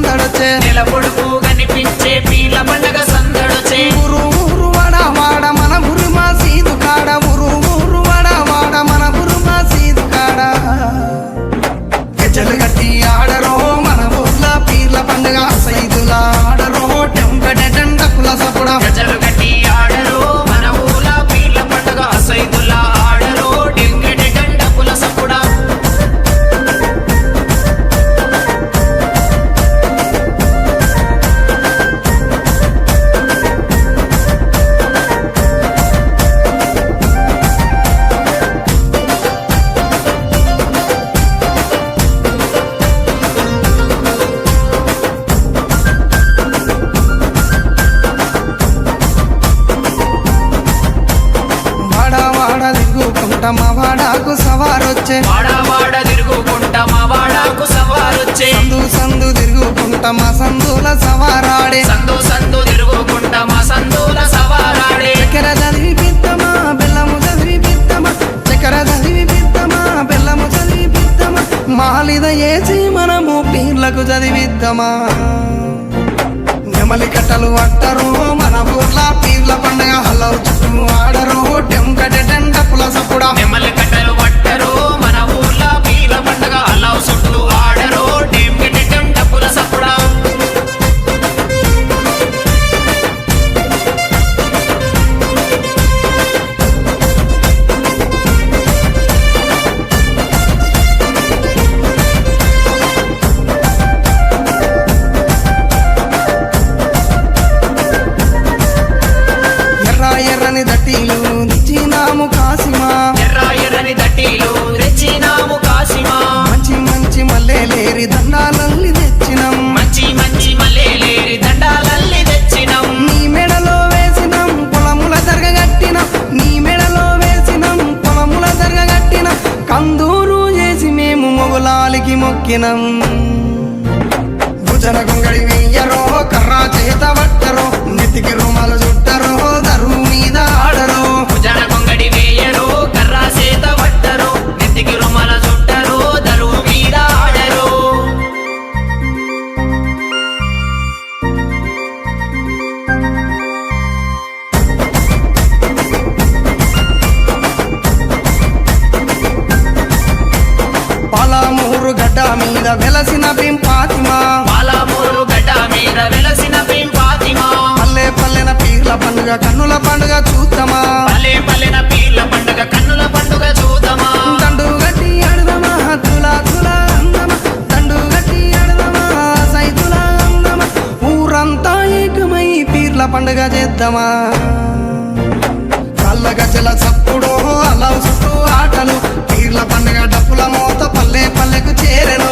సందడొచ్చే నెల పొడుగు కనిపించే పీర్ల పండగ సందడొచ్చే ఊరు ఊరు వాడ వాడ మన ఊరు మా సీదు కాడ ఊరు ఊరు వాడ వాడ మన ఊరు మా సీదు కాడ గజ్జలు కట్టి ఆడరో మన ఊర్ల పీర్ల పండగ సైదుల ఆడరో టెంకటెండకుల సపుడ గజలు కట్టి ఆడరో మన ఊల పీర్ల పండగ సైదుల్లా ఆడరో డెంగెడె గండపుల సపుడా వాడ వాడ దిగుకుంట మా వాడాకు సవారొచ్చే వాడ వాడ తిరుగుకుంటా మా వాడాకు సవారొచ్చే సందు సందు తిరుగుకుంట మా సందుల సవారాడే సందు సందు తిరుగుకుంటా మా సందుల సవారాడే చక్కెర చదివి పిత్తమా బెల్లము చదివి పిత్తమా చక్కెర చదివి పిత్తమా బెల్లము చదివి పిత్తమా మాలిద ఏసి మనము పీర్లకు చదివిద్దామా నెమలి కట్టలు అట్టరు మన ఊర్ల పీర్ల పండగ హలవు చుట్టూ ఆడరు టెంకటెండపుల సపుడా నెమ్మలి కట్టలు పట్టరు మన ఊర్ల పీర్ల పండగ అల్లావు చుట్టూ ఆడరు డెంగెడె గండపుల సపుడా ఎర్ర ఎర్రని దట్టీలు నిచ్చినాము కాసిమా ఎర్ర ఎర్రని దట్టీలు తెచ్చినాము కాసిమా మంచి మంచి మల్లెలేరి దండాలల్లి తెచ్చినం మంచి మంచి మల్లెలేరి దండాలల్లి తెచ్చినాం నీ మెడలో వేసినం పొలముల జరగగట్టినం నీ మెడలో వేసినం పొలముల జరగగట్టినం కందూరు చేసి మేము మొగులాలికి మొక్కినం భుజన గొంగడి వెయ్యరో కర్రా చేత పట్టరో నెత్తికి రుమాలు చుట్టరో దరువు మీద ఆడరో భుజన కొంగడి వేయరు కర్రా సేత పట్టరు నెత్తికి రుమాల చుట్టరు దరువు మీద ఆడరు పాలమూరు గడ్డ మీద వెలసిన పింపాతిమా పాలమూరు గడ్డ మీద వెలసిన పింపాతిమా పల్లె పల్లెన పీర్ల పండుగ కన్నుల పండుగ చూద్దామా పల్లె పల్లెన పీర్ల పండుగ కన్నుల పండుగ చూద్దామా దండు గట్టి ఆడదమా తులా తులా అందమా దండు గట్టి ఆడదమా సైతులా అందమా ఊరంతా ఏకమై పీర్ల పండుగ చేద్దామా కళ్ళ గజల చప్పుడు అలా చుట్టూ ఆటలు పీర్ల పండుగ డప్పుల మోత పల్లె పల్లెకు చేరెను